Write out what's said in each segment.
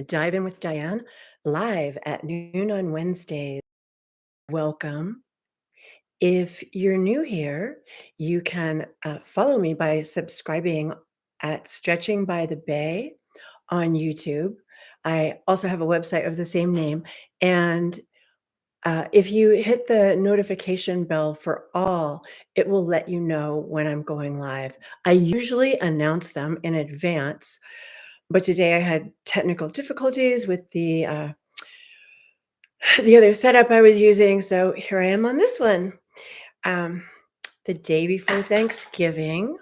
Dive In with Diane, live at noon on Wednesdays. Welcome. If you're new here, you can follow me by subscribing at Stretching by the Bay on YouTube. I also have a website of the same name. And if you hit the notification bell for all, it will let you know when I'm going live. I usually announce them in advance, but today I had technical difficulties with the other setup I was using. So here I am on this one. The day before Thanksgiving.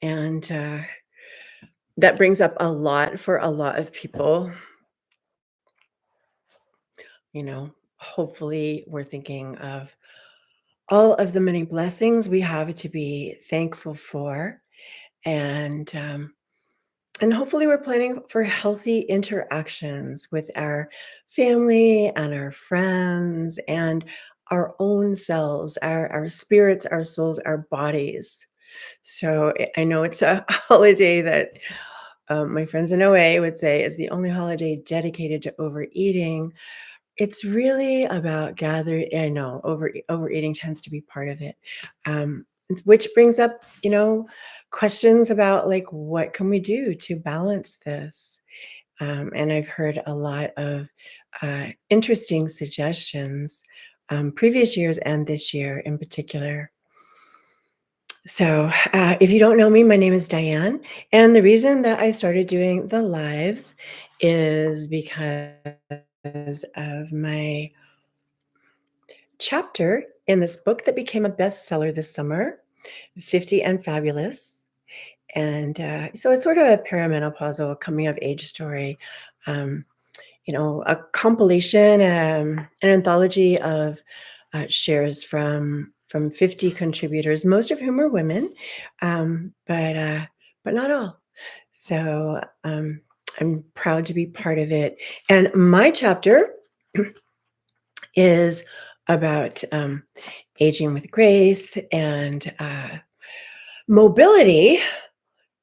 And that brings up a lot for a lot of people. Hopefully we're thinking of all of the many blessings we have to be thankful for. And hopefully we're planning for healthy interactions with our family and our friends and our own selves, our spirits, our souls, our bodies. So I know it's a holiday that my friends in OA would say is the only holiday dedicated to overeating. It's really about gathering. I know overeating tends to be part of it, which brings up, questions about like what can we do to balance this? And I've heard a lot of interesting suggestions, previous years and this year in particular. So, if you don't know me, my name is Diane, and the reason that I started doing the lives is because of my chapter in this book that became a bestseller this summer, 50 and Fabulous. And so it's sort of a perimenopausal coming of age story, a compilation, an anthology of shares from 50 contributors, most of whom are women, but not all. So I'm proud to be part of it. And my chapter is about aging with grace and mobility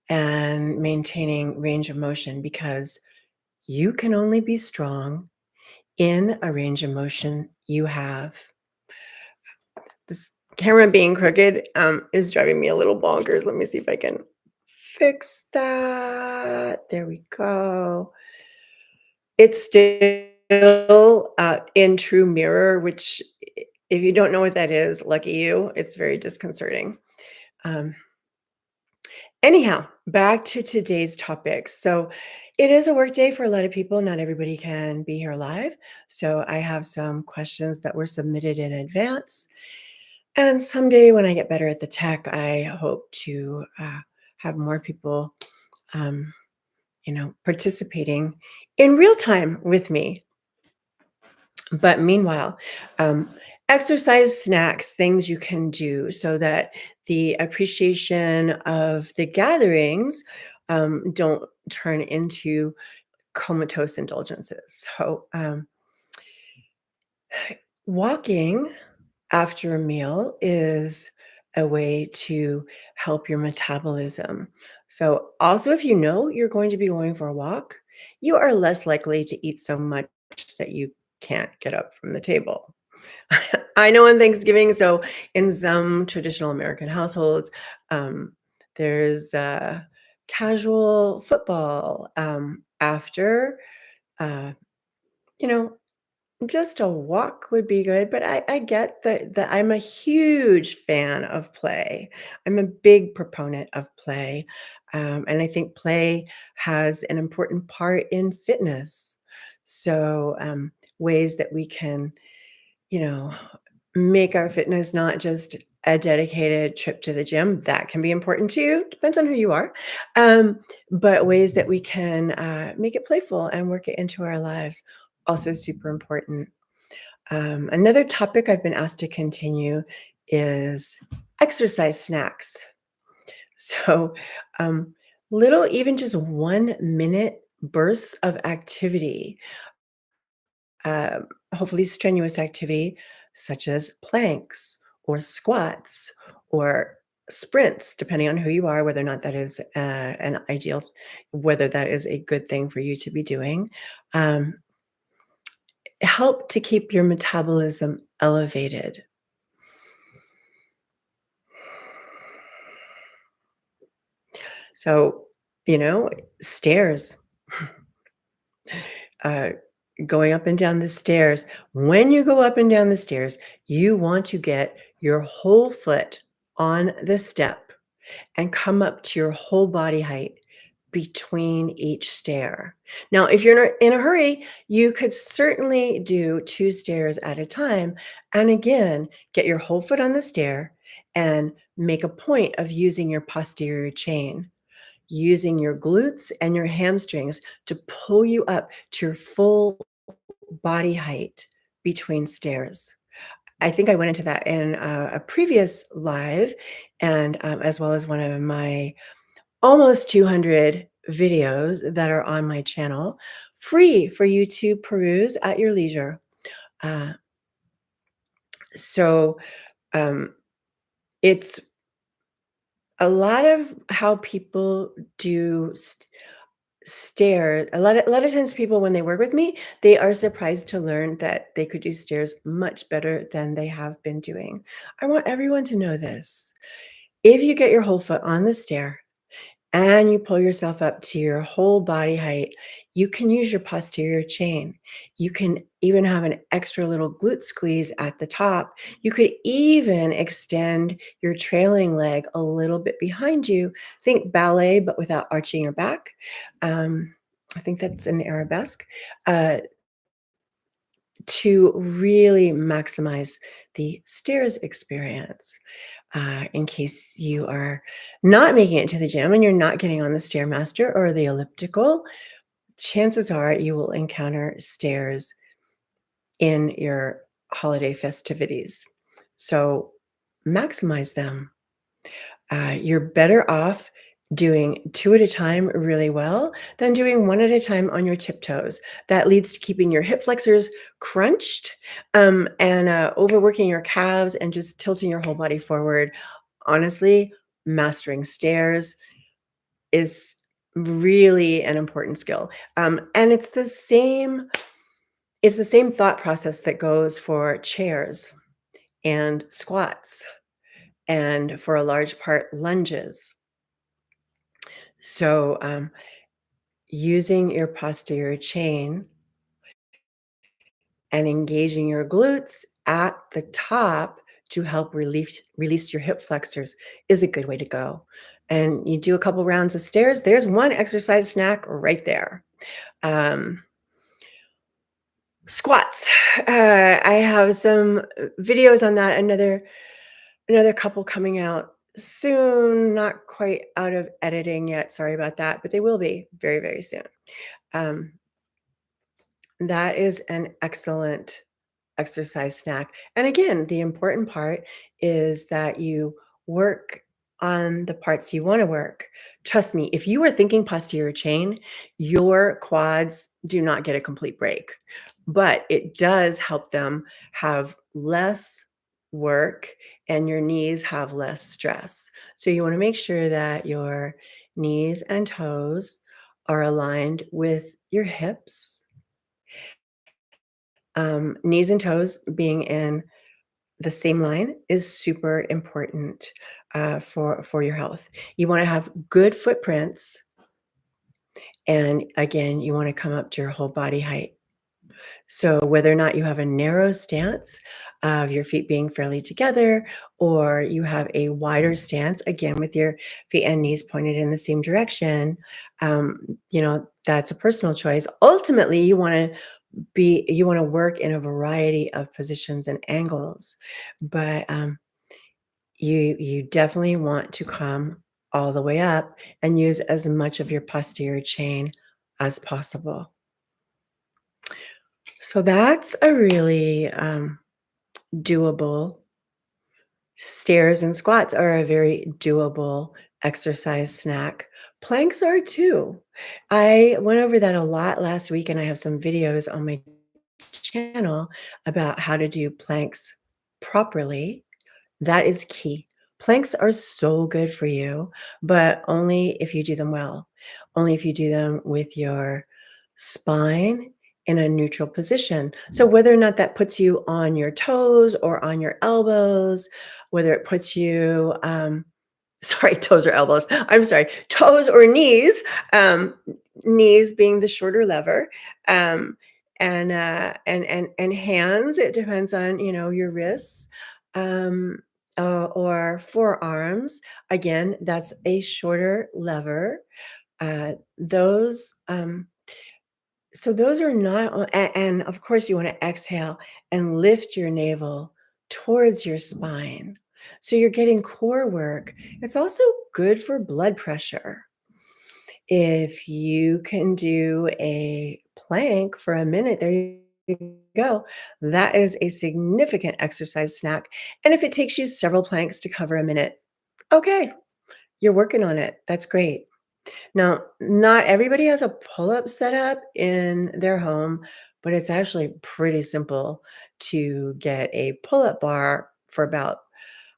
and maintaining range of motion, because you can only be strong in a range of motion you have. This camera being crooked is driving me a little bonkers. Let me see if I can fix that. There we go. It's still in true mirror, which if you don't know what that is, lucky you. It's very disconcerting. Anyhow, back to today's topic. So it is a work day for a lot of people. Not everybody can be here live. So I have some questions that were submitted in advance. And someday when I get better at the tech, I hope to have more people, participating in real time with me. But meanwhile, exercise snacks, things you can do so that the appreciation of the gatherings don't turn into comatose indulgences. So walking after a meal is a way to help your metabolism. So also, if you know you're going to be going for a walk, you are less likely to eat so much that you can't get up from the table. I know on Thanksgiving, so in some traditional American households, there's casual football after, uh, you know, just a walk would be good, but I get that I'm a huge fan of play. I'm a big proponent of play, and I think play has an important part in fitness. So, ways that we can, you know, make our fitness not just a dedicated trip to the gym. That can be important too, depends on who you are. But ways that we can make it playful and work it into our lives, also super important. Another topic I've been asked to continue is exercise snacks. So, little, even just 1 minute bursts of activity, hopefully strenuous activity, such as planks or squats or sprints, depending on who you are, whether or not that is an ideal, whether that is a good thing for you to be doing, um, help to keep your metabolism elevated. So, stairs, uh, going up and down the stairs. When you go up and down the stairs, you want to get your whole foot on the step and come up to your whole body height between each stair. Now, if you're in a hurry, you could certainly do 2 stairs at a time, and again, get your whole foot on the stair and make a point of using your posterior chain, using your glutes and your hamstrings to pull you up to your full body height between stairs. I think I went into that in a previous live, and as well as one of my almost 200 videos that are on my channel, free for you to peruse at your leisure. Uh, so um, it's a lot of how people do stairs. A lot of times, people when they work with me, they are surprised to learn that they could do stairs much better than they have been doing. I want everyone to know this. If you get your whole foot on the stair and you pull yourself up to your whole body height, you can use your posterior chain. You can even have an extra little glute squeeze at the top. You could even extend your trailing leg a little bit behind you. Think ballet, but without arching your back. I think that's an arabesque. Uh, to really maximize the stairs experience. In case you are not making it to the gym and you're not getting on the Stairmaster or the elliptical, chances are you will encounter stairs in your holiday festivities. So maximize them. You're better off doing 2 at a time really well than doing 1 at a time on your tiptoes. That leads to keeping your hip flexors crunched, and overworking your calves and just tilting your whole body forward. Honestly, mastering stairs is really an important skill. And it's the same thought process that goes for chairs and squats and, for a large part, lunges. So, using your posterior chain and engaging your glutes at the top to help release your hip flexors is a good way to go. And you do a couple rounds of stairs, there's one exercise snack right there. Um, Squats. I have some videos on that, another couple coming out soon, not quite out of editing yet, sorry about that, but they will be very, very soon. Um, that is an excellent exercise snack. And again, the important part is that you work on the parts you want to work. Trust me, if you are thinking posterior chain, your quads do not get a complete break, but it does help them have less work and your knees have less stress. So you want to make sure that your knees and toes are aligned with your hips. Knees and toes being in the same line is super important for your health. You want to have good footprints, and again, you want to come up to your whole body height. So whether or not you have a narrow stance of your feet being fairly together, or you have a wider stance, again with your feet and knees pointed in the same direction, that's a personal choice. Ultimately, you want to work in a variety of positions and angles, but you definitely want to come all the way up and use as much of your posterior chain as possible. So that's a really doable. Stairs and squats are a very doable exercise snack. Planks are too. I went over that a lot last week, and I have some videos on my channel about how to do planks properly. That is key. Planks are so good for you, but only if you do them well. Only if you do them with your spine in a neutral position. So whether or not that puts you on your toes or on your elbows, whether it puts you sorry, toes or elbows. I'm sorry, toes or knees. Knees being the shorter lever, um, and hands. It depends on your wrists, um, or forearms. Again, that's a shorter lever. Those so those are not, and of course you want to exhale and lift your navel towards your spine. So you're getting core work. It's also good for blood pressure. If you can do a plank for a minute, there you go. That is a significant exercise snack. And if it takes you several planks to cover a minute, okay, you're working on it. That's great. Now, not everybody has a pull-up setup in their home, but it's actually pretty simple to get a pull-up bar for about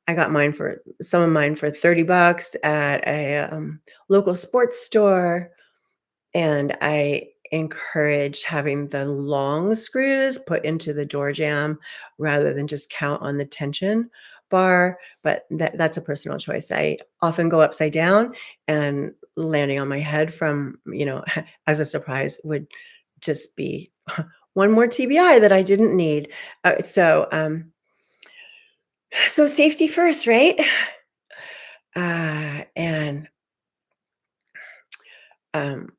I got mine for some of mine for 30 bucks at a local sports store. And I encourage having the long screws put into the door jamb rather than just count on the tension bar, but that's a personal choice. I often go upside down, and landing on my head from, as a surprise would just be one more TBI that I didn't need. So safety first, right? And um,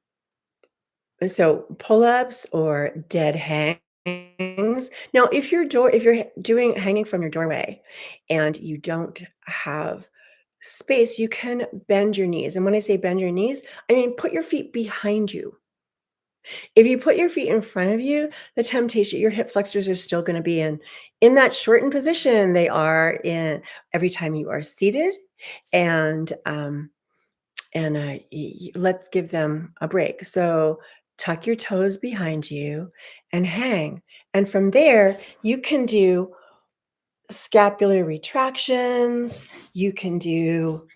So pull-ups or dead hangs. Now, if you're doing hanging from your doorway and you don't have space, you can bend your knees. And when I say bend your knees, I mean put your feet behind you. If you put your feet in front of you, the temptation, your hip flexors are still going to be in that shortened position. They are in every time you are seated, and let's give them a break. So tuck your toes behind you and hang. And from there, you can do scapular retractions. You can do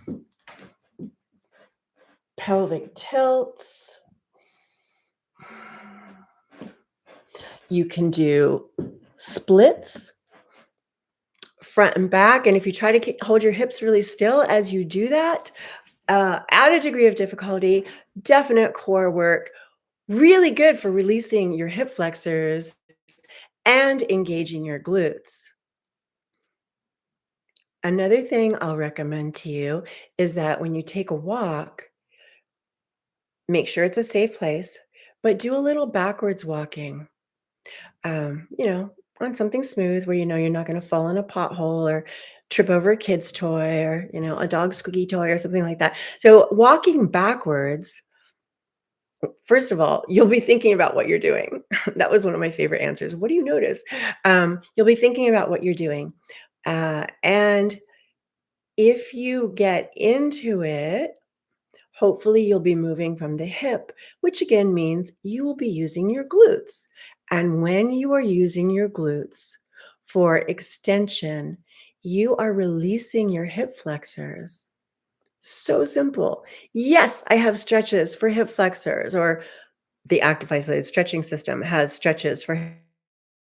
pelvic tilts. You can do splits front and back. And if you try to hold your hips really still as you do that, add a degree of difficulty, definite core work, really good for releasing your hip flexors and engaging your glutes. Another thing I'll recommend to you is that when you take a walk, make sure it's a safe place, but do a little backwards walking, um, you know, on something smooth where you're not going to fall in a pothole or trip over a kid's toy or, a dog squeaky toy or something like that. So walking backwards, first of all, you'll be thinking about what you're doing. That was one of my favorite answers. What do you notice? You'll be thinking about what you're doing. And if you get into it, hopefully you'll be moving from the hip, which again means you will be using your glutes. And when you are using your glutes for extension, you are releasing your hip flexors. So simple. Yes, I have stretches for hip flexors, or the active isolated stretching system has stretches for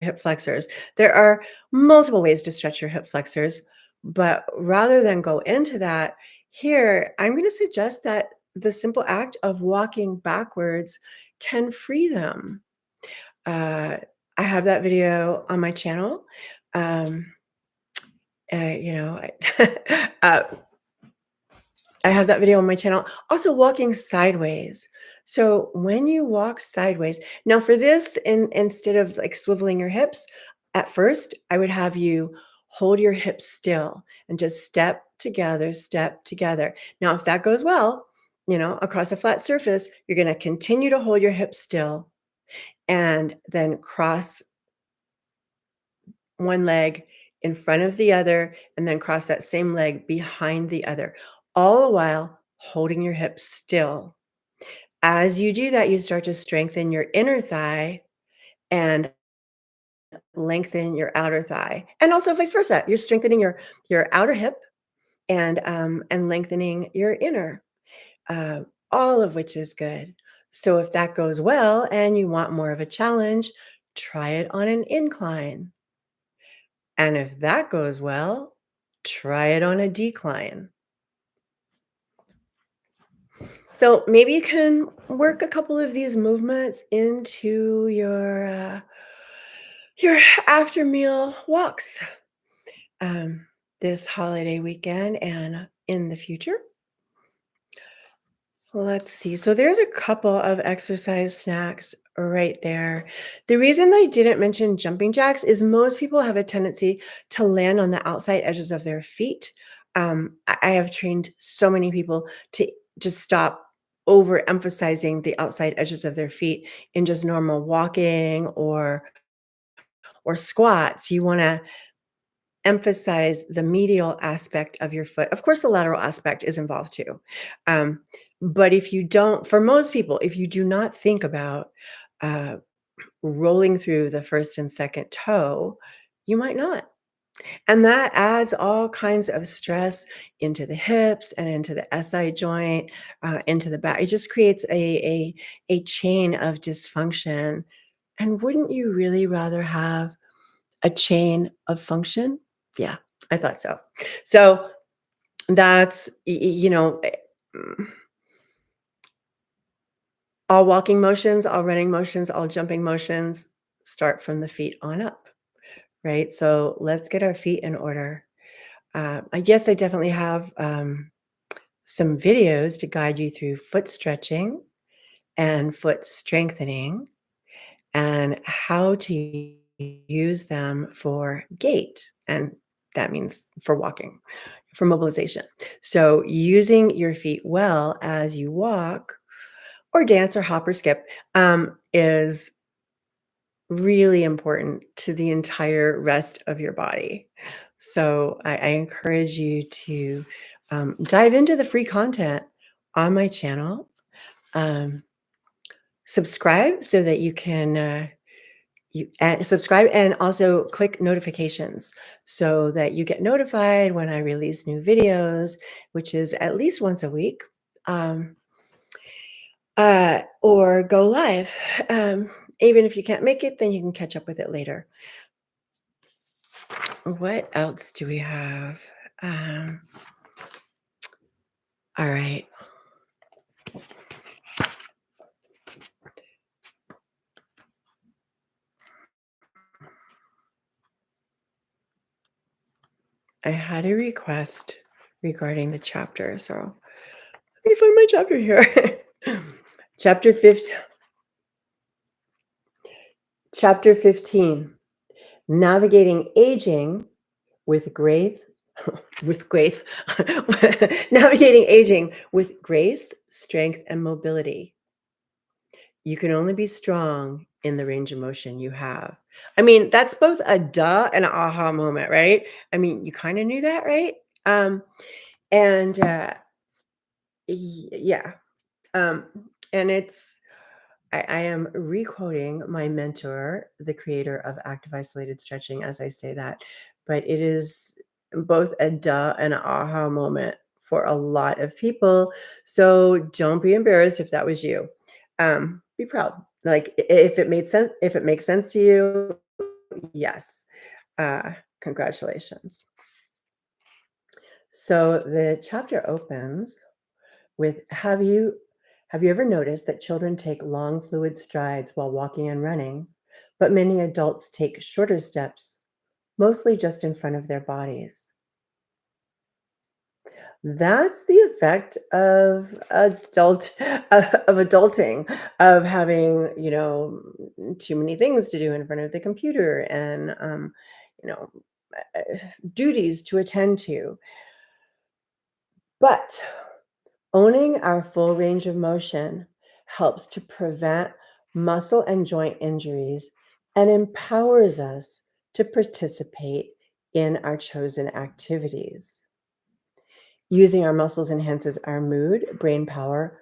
hip flexors. There are multiple ways to stretch your hip flexors, but rather than go into that, here, I'm going to suggest that the simple act of walking backwards can free them. Uh, I have that video on my channel. Um, you know, uh, I have that video on my channel. Also walking sideways. So when you walk sideways, now for this, instead of like swiveling your hips, at first I would have you hold your hips still and just step together, step together. Now, if that goes well, across a flat surface, you're going to continue to hold your hips still and then cross one leg in front of the other, and then cross that same leg behind the other, all the while holding your hips still. As you do that, you start to strengthen your inner thigh and lengthen your outer thigh. And also vice versa. You're strengthening your outer hip and lengthening your inner, uh, all of which is good. So if that goes well and you want more of a challenge, try it on an incline. And if that goes well, try it on a decline. So maybe you can work a couple of these movements into your after meal walks this holiday weekend and in the future. Let's see. So there's a couple of exercise snacks right there. The reason I didn't mention jumping jacks is most people have a tendency to land on the outside edges of their feet. I have trained so many people to just stop overemphasizing the outside edges of their feet in just normal walking or squats. You want to emphasize the medial aspect of your foot. Of course, the lateral aspect is involved too. Um, but if you don't, for most people, if you do not think about uh, rolling through the first and second toe, you might not. And that adds all kinds of stress into the hips and into the SI joint, into the back. It just creates a chain of dysfunction. And wouldn't you really rather have a chain of function? Yeah, I thought so. So that's, mm, all walking motions, all running motions, all jumping motions start from the feet on up, right? So let's get our feet in order. I guess I definitely have some videos to guide you through foot stretching and foot strengthening and how to use them for gait. And that means for walking, for mobilization. So using your feet well as you walk or dance or hop or skip is really important to the entire rest of your body. So I encourage you to dive into the free content on my channel. Um, Subscribe so that you can subscribe and also click notifications so that you get notified when I release new videos, which is at least once a week, or go live. Even if you can't make it, then you can catch up with it later. What else do we have? Um, all right. I had a request regarding the chapter, so let me find my chapter here. Chapter 15. Chapter 15. Navigating aging with grace, with grace, navigating aging with grace, strength, and mobility. You can only be strong in the range of motion you have. I mean, that's both a duh and an aha moment, right? I mean, you kind of knew that, right? And yeah, um, and I am requoting my mentor, the creator of active isolated stretching, as I say that, but it is both a duh and an aha moment for a lot of people. So don't be embarrassed if that was you. Be proud. Like if it made sense, if it makes sense to you, yes. Congratulations. So the chapter opens with have you ever noticed that children take long fluid strides while walking and running, but many adults take shorter steps, mostly just in front of their bodies? That's the effect of adulting, of having, too many things to do in front of the computer and you know, duties to attend to. But owning our full range of motion helps to prevent muscle and joint injuries and empowers us to participate in our chosen activities. Using our muscles enhances our mood, brain power,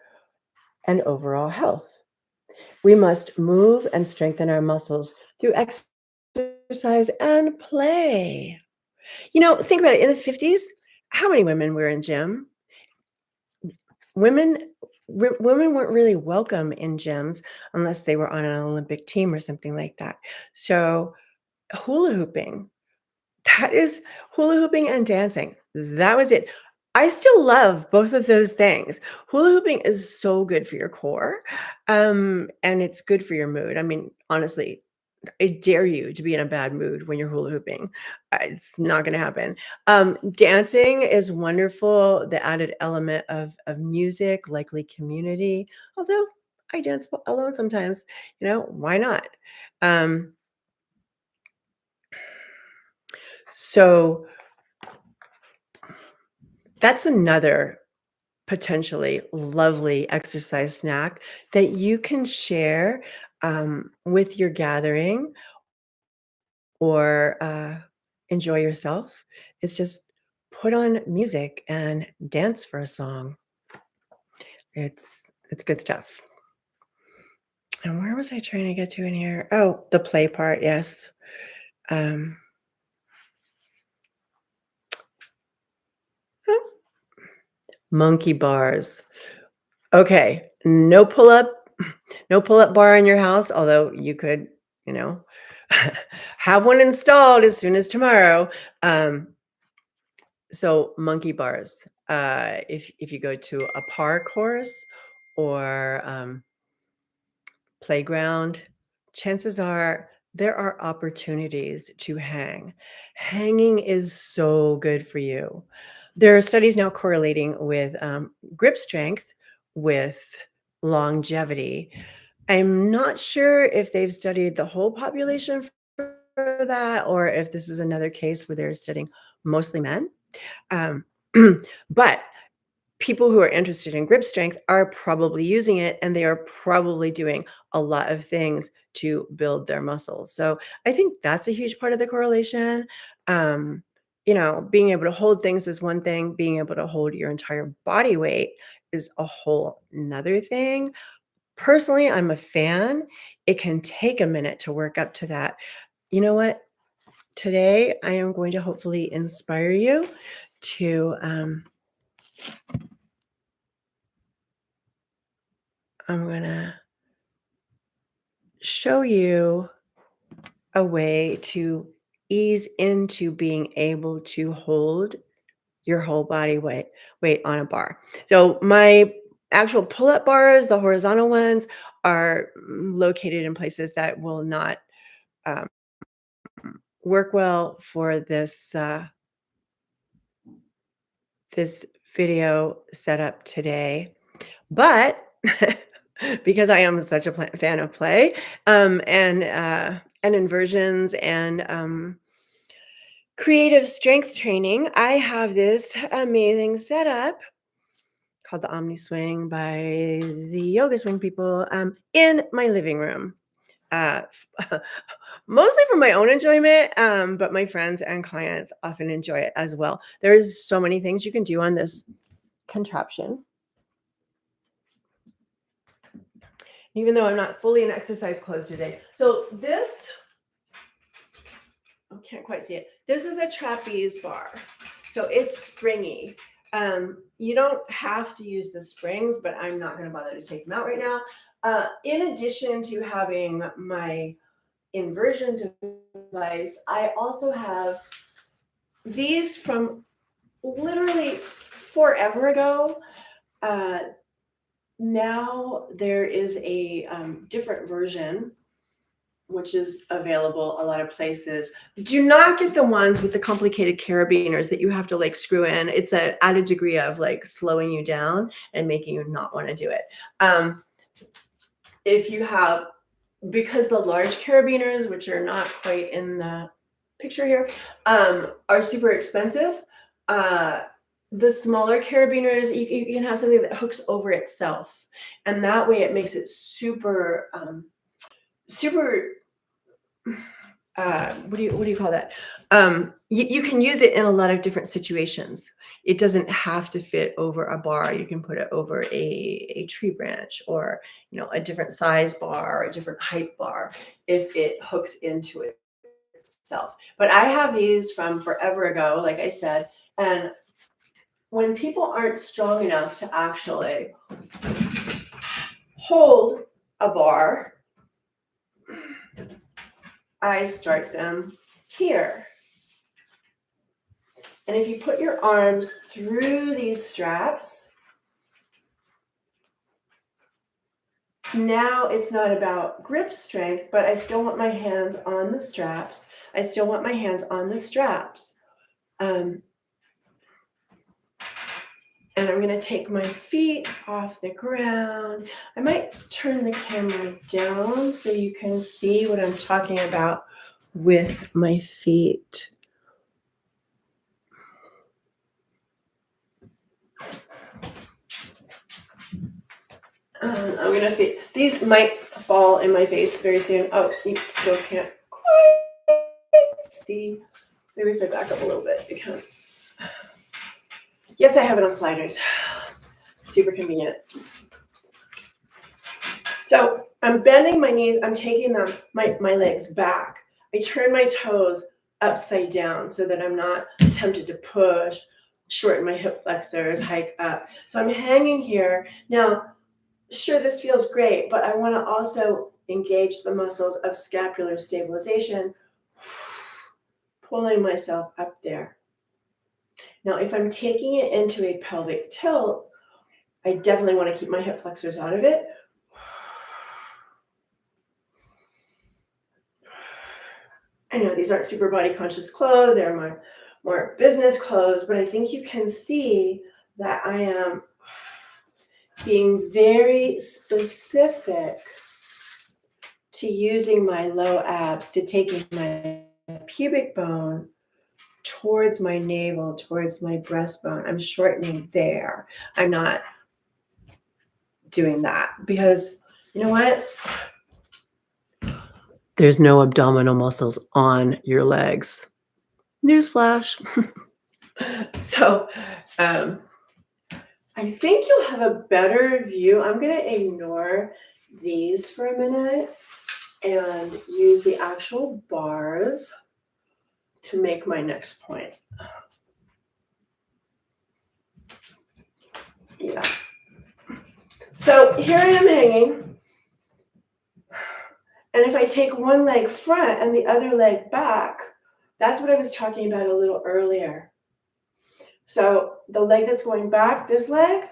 and overall health. We must move and strengthen our muscles through exercise and play. Think about it. In the 50s, How many women were in gym? Women women weren't really welcome in gyms unless they were on an Olympic team or something like that. So, hula hooping, that is hula hooping and dancing. That was it. I still love both of those things. Hula hooping is so good for your core, and it's good for your mood. I mean, honestly, I dare you to be in a bad mood when you're hula hooping. It's not gonna happen. Dancing is wonderful, the added element of music, likely community, although I dance alone sometimes, why not? Um, so that's another potentially lovely exercise snack that you can share, with your gathering or, enjoy yourself, is just put on music and dance for a song. It's good stuff. And where was I trying to get to in here? Oh, the play part, yes. Um, monkey bars. Okay, no pull-up bar in your house, although you could, you know, have one installed as soon as tomorrow. So monkey bars, if you go to a park course or, playground, chances are there are opportunities to hang. Hanging is so good for you. There are studies now correlating with, grip strength with longevity. I'm not sure if they've studied the whole population for that or if this is another case where they're studying mostly men. Um, but people who are interested in grip strength are probably using it and they are probably doing a lot of things to build their muscles. So I think that's a huge part of the correlation. Um, being able to hold things is one thing, being able to hold your entire body weight is a whole nother thing. Personally, I'm a fan. It can take a minute to work up to that. You know what? Today, I am going to hopefully inspire you to, I'm going to show you a way to ease into being able to hold your whole body weight on a bar. So my actual pull-up bars, the horizontal ones, are located in places that will not um, work well for this video setup today. But because I am such a fan of play, and inversions and creative strength training, I have this amazing setup called the Omni Swing by the Yoga Swing people in my living room. Uh, mostly for my own enjoyment, but my friends and clients often enjoy it as well. There's so many things you can do on this contraption. Even though I'm not fully in exercise clothes today. So this, I can't quite see it. This is a trapeze bar. So it's springy. You don't have to use the springs, but I'm not going to bother to take them out right now. In addition to having my inversion device, I also have these from literally forever ago. Now there is a different version which is available a lot of places. Do not get the ones with the complicated carabiners that you have to like screw in. It's an added degree of like slowing you down and making you not want to do it. If you have, because the large carabiners, which are not quite in the picture here, are super expensive. The smaller carabiners, you can have something that hooks over itself. And that way it makes it super, super what do you call that? You can use it in a lot of different situations. It doesn't have to fit over a bar. You can put it over a tree branch or a different size bar or a different height bar if it hooks into it itself. But I have these from forever ago, like I said, and when people aren't strong enough to actually hold a bar, I start them here. And if you put your arms through these straps, now it's not about grip strength, but I still want my hands on the straps. I still want my hands on the straps. And I'm going to take my feet off the ground. I might turn the camera down so you can see what I'm talking about with my feet. I'm going to, these might fall in my face very soon. Oh, you still can't quite see. Maybe if I back up a little bit, you can. Yes, I have it on sliders. Super convenient. So I'm bending my knees. I'm taking them, my legs back. I turn my toes upside down so that I'm not tempted to push, shorten my hip flexors, hike up. So I'm hanging here. Now, sure, this feels great, but I want to also engage the muscles of scapular stabilization, pulling myself up there. Now, if I'm taking it into a pelvic tilt, I definitely want to keep my hip flexors out of it. I know these aren't super body conscious clothes, they're more business clothes, but I think you can see that I am being very specific to using my low abs, to taking my pubic bone towards my navel, towards my breastbone. I'm shortening there. I'm not doing that because you know what? There's no abdominal muscles on your legs. Newsflash. So I think you'll have a better view. I'm going to ignore these for a minute and use the actual bars to make my next point. Yeah. So here I am hanging. And if I take one leg front and the other leg back, that's what I was talking about a little earlier. So the leg that's going back, this leg,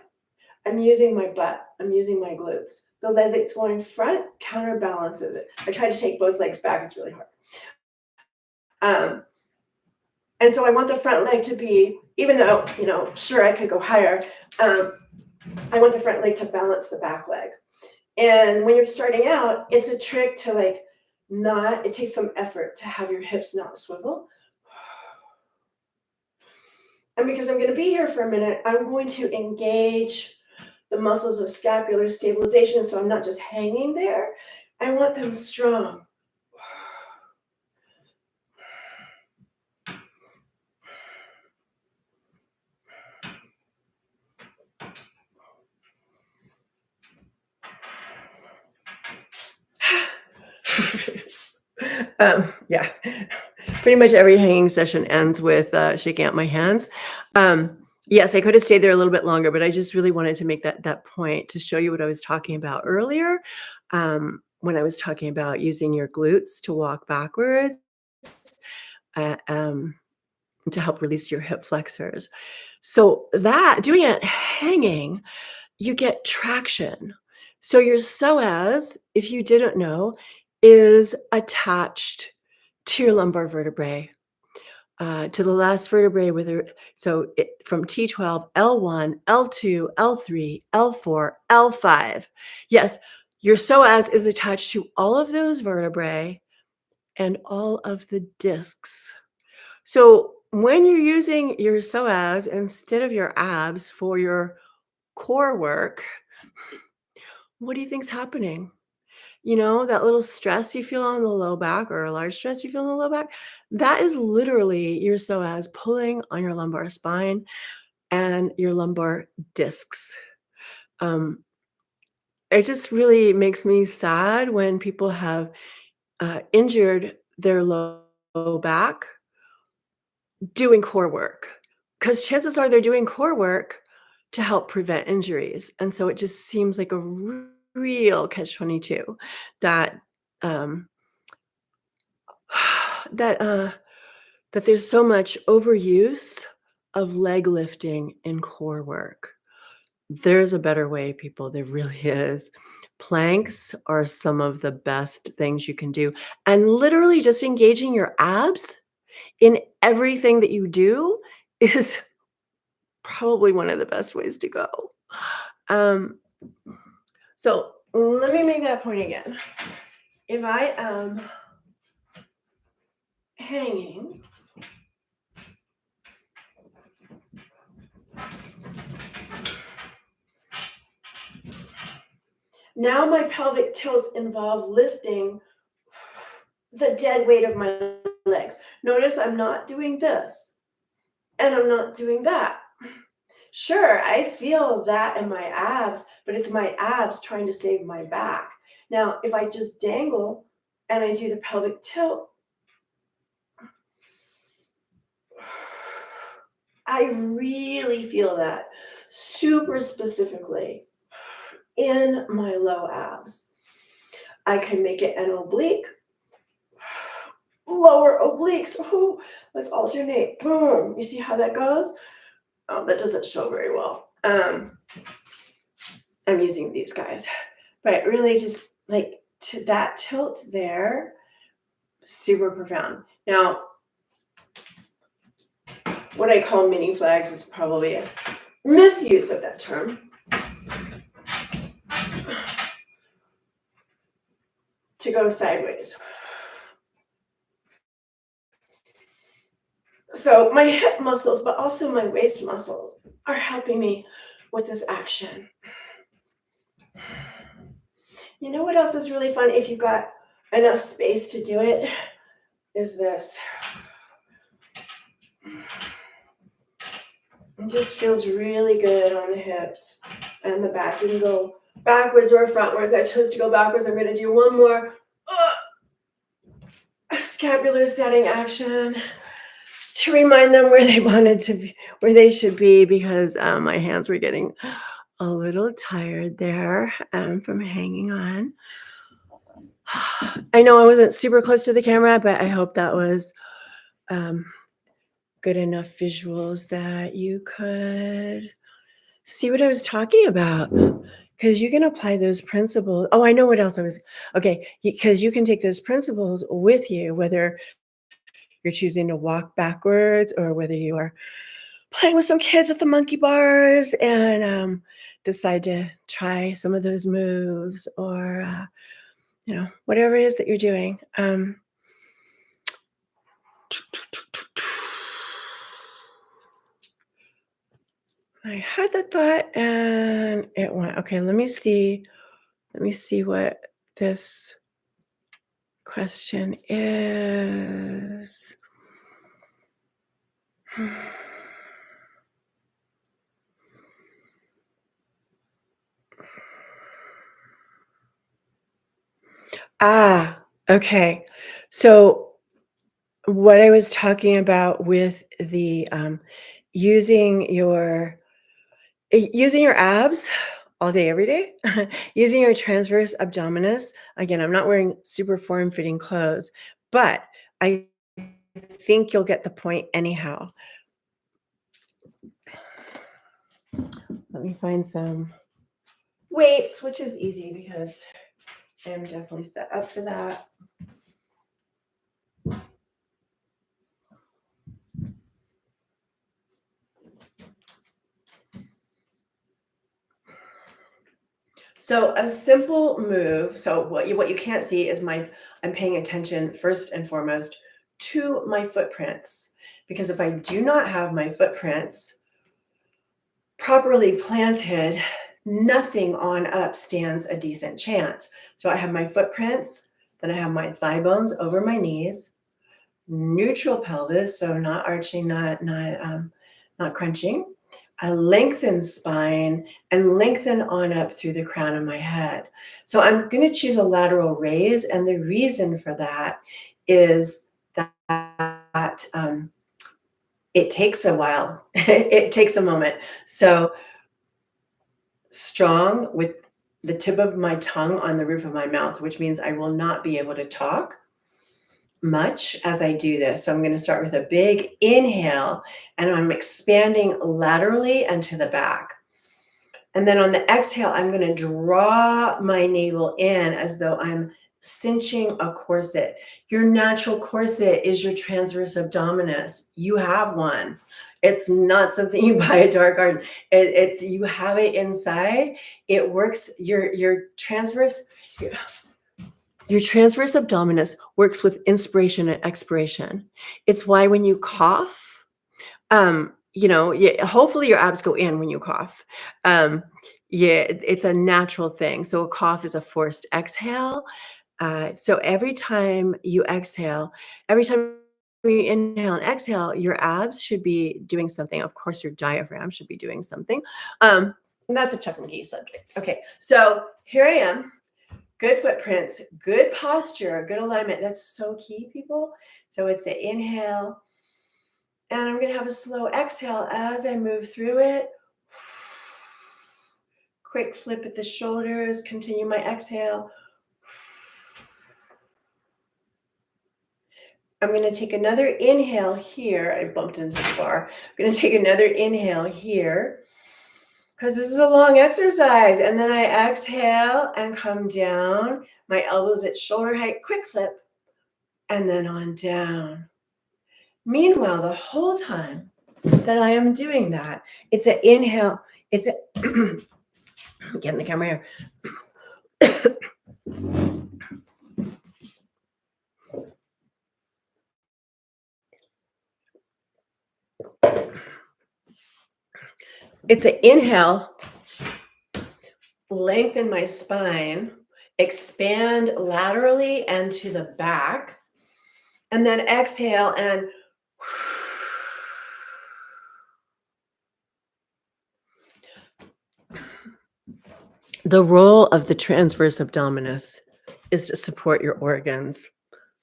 I'm using my butt. I'm using my glutes. The leg that's going front counterbalances it. I try to take both legs back. It's really hard. And so I want the front leg to be, even though, sure, I could go higher, I want the front leg to balance the back leg. And when you're starting out, it's a trick to it takes some effort to have your hips not swivel. And because I'm going to be here for a minute, I'm going to engage the muscles of scapular stabilization. So I'm not just hanging there. I want them strong. Yeah, pretty much every hanging session ends with shaking out my hands. Yes, I could have stayed there a little bit longer, but I just really wanted to make that point to show you what I was talking about earlier when I was talking about using your glutes to walk backwards to help release your hip flexors. So that doing it hanging, you get traction. So your psoas, if you didn't know, is attached to your lumbar vertebrae, to the last vertebrae from T12, L1, L2, L3, L4, L5. Yes, your psoas is attached to all of those vertebrae and all of the discs. So when you're using your psoas instead of your abs for your core work, what do you think's happening? That little stress you feel on the low back or a large stress you feel on the low back, that is literally your psoas pulling on your lumbar spine and your lumbar discs. It just really makes me sad when people have injured their low back doing core work, because chances are they're doing core work to help prevent injuries. And so it just seems like a real catch-22 that um, that that there's so much overuse of leg lifting in core work. There's a better way, people. There really is. Planks are some of the best things you can do. And literally just engaging your abs in everything that you do is probably one of the best ways to go. Um, so let me make that point again. If I am hanging, now my pelvic tilts involve lifting the dead weight of my legs. Notice I'm not doing this and I'm not doing that. Sure, I feel that in my abs, but it's my abs trying to save my back. Now, if I just dangle and I do the pelvic tilt, I really feel that super specifically in my low abs. I can make it an oblique, lower obliques. Oh, let's alternate. Boom. You see how that goes? Oh, that doesn't show very well. I'm using these guys, but really just like to that tilt there, super profound. Now, what I call mini flags is probably a misuse of that term. To go sideways. So my hip muscles, but also my waist muscles are helping me with this action. You know what else is really fun if you've got enough space to do it? Is this. It just feels really good on the hips and the back. You can go backwards or frontwards. I chose to go backwards. I'm going to do one more scapular setting action to remind them where they wanted to be, where they should be, because my hands were getting a little tired there from hanging on. I know I wasn't super close to the camera, but I hope that was good enough visuals that you could see what I was talking about, because you can apply those principles. Oh, I know what else I was. Okay, because you can take those principles with you, whether you're choosing to walk backwards or whether you are playing with some kids at the monkey bars and decide to try some of those moves, or whatever it is that you're doing. I had that thought and it went. Okay, let me see what this question is. Okay. So what I was talking about with the using your abs all day, every day, using your transverse abdominis. Again, I'm not wearing super form-fitting clothes, but I think you'll get the point anyhow. Let me find some weights, which is easy because I'm definitely set up for that. So a simple move. So what you can't see is I'm paying attention first and foremost to my footprints, because if I do not have my footprints properly planted, nothing on up stands a decent chance. So I have my footprints, then I have my thigh bones over my knees, neutral pelvis, so not arching, not crunching, a lengthened spine, and lengthen on up through the crown of my head. So I'm going to choose a lateral raise, and the reason for that is that It takes a while. It takes a moment. So strong with the tip of my tongue on the roof of my mouth, which means I will not be able to talk much as I do this. So I'm going to start with a big inhale, and I'm expanding laterally and to the back. And then on the exhale, I'm going to draw my navel in as though I'm cinching a corset. Your natural corset is your transverse abdominis. You have one. It's not something you buy at Dark Garden. It's you have it inside. It works. Your transverse abdominis works with inspiration and expiration. It's why when you cough, hopefully your abs go in when you cough. Yeah, it's a natural thing. So a cough is a forced exhale. So every time you exhale, every time you inhale and exhale, your abs should be doing something. Of course, your diaphragm should be doing something. And that's a Chuck McGee subject. Okay, so here I am. Good footprints, good posture, good alignment. That's so key, people. So it's an inhale. And I'm going to have a slow exhale as I move through it. Quick flip at the shoulders. Continue my exhale. I'm going to take another inhale here. I bumped into the bar. I'm going to take another inhale here because this is a long exercise. And then I exhale and come down. My elbows at shoulder height. Quick flip. And then on down. Meanwhile, the whole time that I am doing that, it's an inhale. It's a get in the camera here. It's an inhale, lengthen my spine, expand laterally and to the back, and then exhale and the role of the transverse abdominis is to support your organs.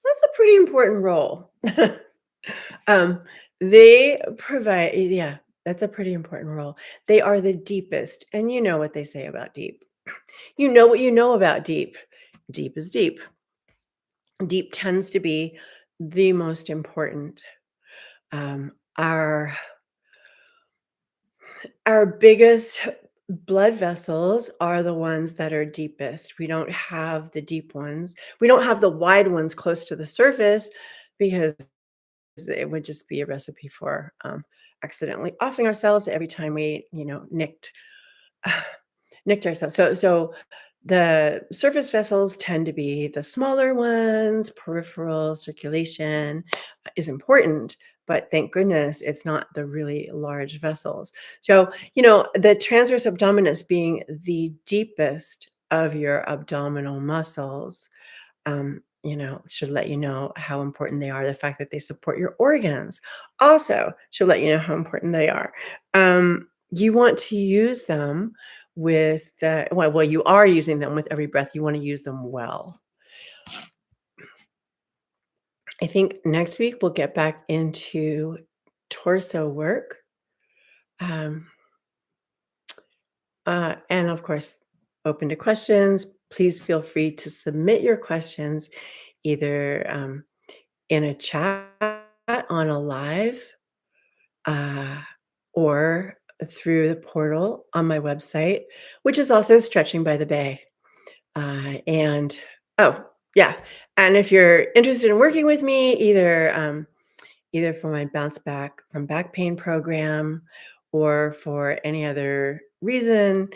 That's a pretty important role. They provide, yeah, that's a pretty important role. They are the deepest, and you know what they say about deep. You know what you know about deep. Deep is deep. Deep tends to be the most important. Our biggest blood vessels are the ones that are deepest. We don't have the deep ones. We don't have the wide ones close to the surface because it would just be a recipe for accidentally offing ourselves every time we, nicked ourselves. So the surface vessels tend to be the smaller ones. Peripheral circulation is important, but thank goodness it's not the really large vessels. So, the transverse abdominis being the deepest of your abdominal muscles, should let you know how important they are. The fact that they support your organs also should let you know how important they are. You want to use them with, you are using them with every breath. You want to use them well. I think next week we'll get back into torso work. And of course, open to questions. Please feel free to submit your questions either in a chat on a live or through the portal on my website, which is also Stretching by the Bay. And if you're interested in working with me, either for my Bounce Back from Back Pain program or for any other reason,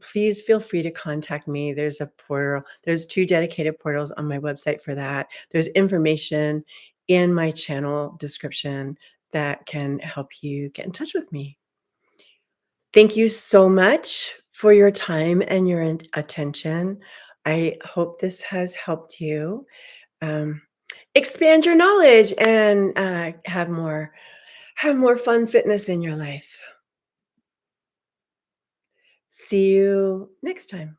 please feel free to contact me. There's a portal. There's 2 dedicated portals on my website for that. There's information in my channel description that can help you get in touch with me. Thank you so much for your time and your attention. I hope this has helped you expand your knowledge and have more fun fitness in your life. See you next time.